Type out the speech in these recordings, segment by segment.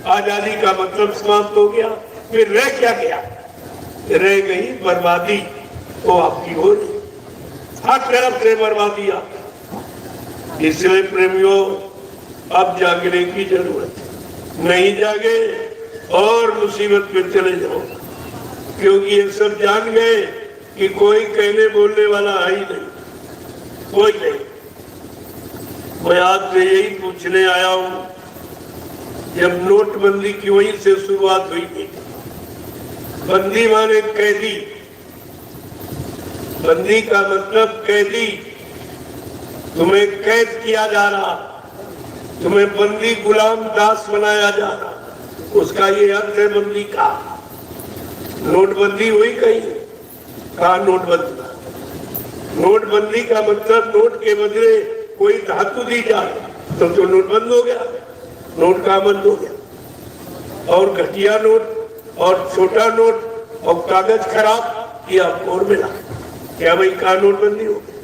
आजादी का मतलब समाप्त हो गया। फिर रह क्या गया? रह गई बर्बादी। वो आपकी हो रही, हर तरफ से बर्बादियां। इसलिए प्रेमियों, अब जागने की जरूरत है। नहीं जागे और मुसीबत में चले जाओ, क्योंकि ये सब जान गए कि कोई कहने बोलने वाला है ही नहीं, कोई नहीं। मैं आपसे यही पूछने आया हूं, जब नोटबंदी की वहीं से शुरुआत हुई थी, बंदी माने कैदी, बंदी का मतलब कैदी, तुम्हें कैद किया जा रहा, तुम्हें बंदी गुलाम दास बनाया जा रहा, उसका ये अर्थ है बंदी का। नोटबंदी हुई कहीं? कहा नोटबंदी? नोटबंदी का मतलब नोट के बदले कोई धातु दी जाए तो नोट बंद हो गया, नोट का बंद हो गया। और घटिया नोट और छोटा नोट और कागज खराब, ये आपको और मिला। क्या भाई कहा नोटबंदी हो गई?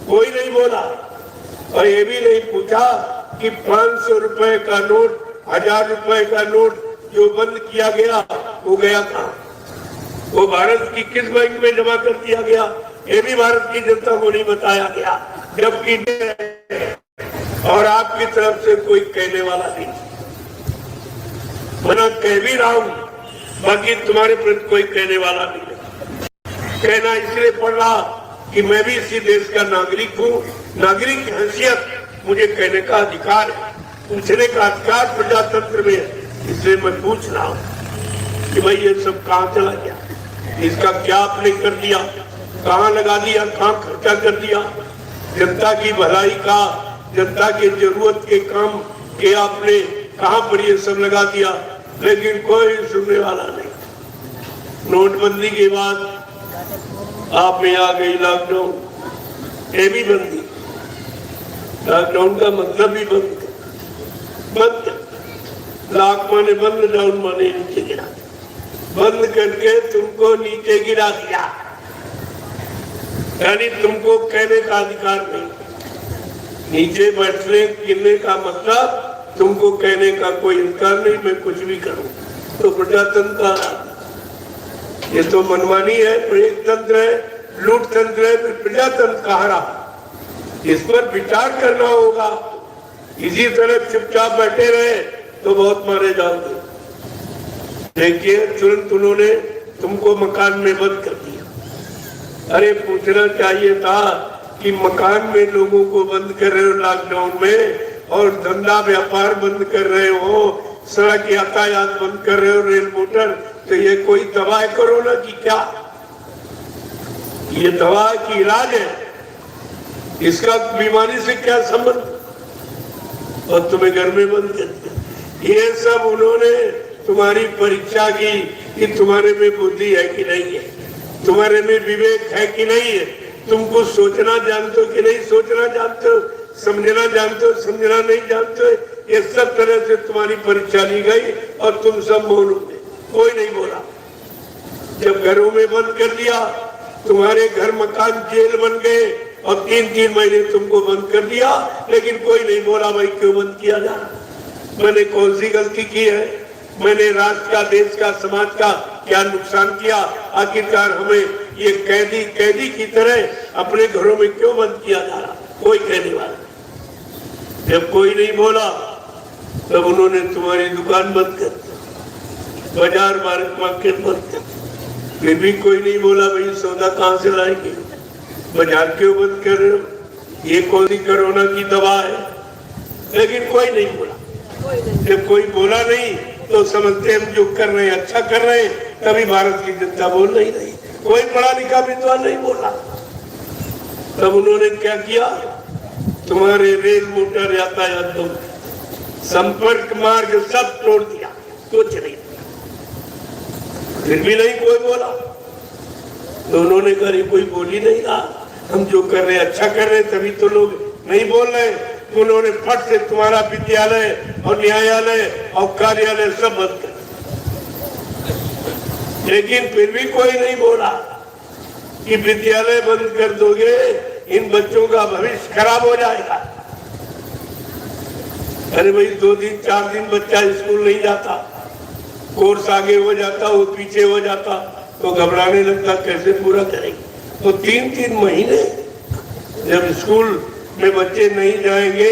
कोई नहीं बोला। और ये भी नहीं पूछा कि 500 रुपए का नोट, 1000 रुपए का नोट जो बंद किया गया वो गया कहाँ? वो भारत की किस बैंक में जमा कर दिया गया? ये भी भारत की जनता को नहीं बताया गया, जबकि और आपकी तरफ से कोई कहने वाला नहीं। मना कह भी रहा हूं, बाकी तुम्हारे प्रति कोई कहने वाला नहीं। कहना इसलिए पड़ रहा कि मैं भी इसी देश का नागरिक हूँ, नागरिक की हैसियत मुझे कहने का अधिकार है, पूछने का अधिकार प्रजातंत्र में है। इसलिए मैं पूछ रहा हूँ कि भाई ये सब कहाँ चला गया, इसका क्या आपने कर दिया, कहाँ लगा दिया, कहाँ खर्चा कर दिया? जनता की भलाई का, जनता के जरूरत के काम के आपने कहाँ पर ये सब लगा दिया? लेकिन कोई सुनने वाला नहीं। नोटबंदी के बाद आप में आ गई लॉकडाउन, ये भी बंदी। लॉकडाउन का मतलब ही बंद, लॉक माने बंद, डाउन माने नीचे गिरा। बंद करके तुमको नीचे गिरा दिया, यानी तुमको कहने का अधिकार नहीं। नीचे बैठने गिरने का मतलब तुमको कहने का कोई अधिकार नहीं, मैं कुछ भी करूं। तो प्रजातंत्र, ये तो मनमानी है, प्रयोग तंत्र है, लूट तंत्र है, फिर प्रजातंत्र कहाँ रहा? इस पर विचार करना होगा। इसी तरह चुपचाप बैठे रहे तो बहुत मारे जाओगे। देखिए, तुरंत उन्होंने तुमको मकान में बंद कर दिया। अरे पूछना चाहिए था कि मकान में लोगों को बंद कर रहे हो लॉकडाउन में, और धंधा व्यापार बंद कर रहे हो, सड़क यातायात बंद कर रहे हो, रेल मोटर, तो ये कोई दवा है कोरोना की क्या? ये दवा की इलाज है, इसका बीमारी से क्या संबंध? और तुम्हें घर में बंद कर दिया। ये सब उन्होंने तुम्हारी परीक्षा की कि तुम्हारे में बुद्धि है कि नहीं है, तुम्हारे में विवेक है कि नहीं है, तुम कुछ सोचना जानते हो कि नहीं सोचना जानते हो, समझना जानते हो समझना नहीं जानते हो। ये सब तरह से तुम्हारी परीक्षा ली गई और तुम सब मौन हो गए, कोई नहीं बोला। जब घरों में बंद कर दिया, तुम्हारे घर मकान जेल बन गए और 3-3 महीने तुमको बंद कर दिया, लेकिन कोई नहीं बोला भाई क्यों बंद किया जा रहा? मैंने कौन सी गलती की है? मैंने राष्ट्र का, देश का, समाज का क्या नुकसान किया? आखिरकार हमें ये कैदी की तरह अपने घरों में क्यों बंद किया जा रहा? कोई कहने वाला। जब कोई नहीं बोला तब उन्होंने तुम्हारी दुकान बंद कर दी, बाजार मार्केट बंद कर दी। फिर भी कोई नहीं बोला भाई सौदा कहाँ से लाएंगे, बाजार क्यों बंद कर रहे हो, ये कौन सी कोरोना की दवा है? लेकिन कोई नहीं बोला। जब कोई बोला नहीं तो समझते हम जो कर रहे हैं अच्छा कर रहे हैं, तभी भारत की जनता बोल नहीं रही। कोई पढ़ा लिखा विद्वान नहीं बोला। तब उन्होंने क्या किया? तुम्हारे रेल मोटर यातायात, संपर्क मार्ग सब तोड़ दिया, कुछ नहीं। फिर भी नहीं कोई बोला तो उन्होंने कहा कोई बोल ही नहीं रहा, हम जो कर रहे हैं अच्छा कर रहे हैं, तभी तो लोग नहीं बोल रहे। तो उन्होंने फट से तुम्हारा विद्यालय और न्यायालय और कार्यालय सब बंद कर, लेकिन फिर भी कोई नहीं बोला कि विद्यालय बंद कर दोगे इन बच्चों का भविष्य खराब हो जाएगा। अरे भाई 2 दिन 4 दिन बच्चा स्कूल नहीं जाता, कोर्स आगे हो जाता, वो पीछे हो जाता, तो घबराने लगता कैसे पूरा करेंगे। तो 3-3 महीने जब स्कूल में बच्चे नहीं जाएंगे,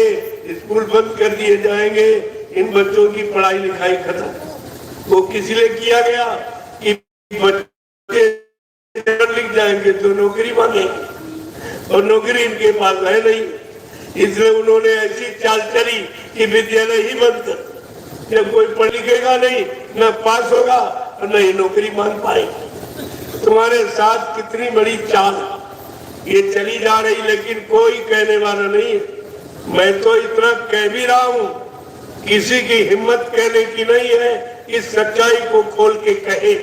स्कूल बंद कर दिए जाएंगे, इन बच्चों की पढ़ाई लिखाई खत्म। वो किस लिए किया गया कि बच्चे लिख जाएंगे तो नौकरी मांगेंगे, और नौकरी इनके पास है नहीं, इसलिए उन्होंने ऐसी चाल चली कि विद्यालय ही बंद कर। जब कोई पढ़ लिखेगा नहीं, न पास होगा और न ही नौकरी मांग पाएगी। तुम्हारे साथ कितनी बड़ी चाल ये चली जा रही, लेकिन कोई कहने वाला नहीं। मैं तो इतना कह भी रहा हूं, किसी की हिम्मत कहने की नहीं है, इस सच्चाई को खोल के कहे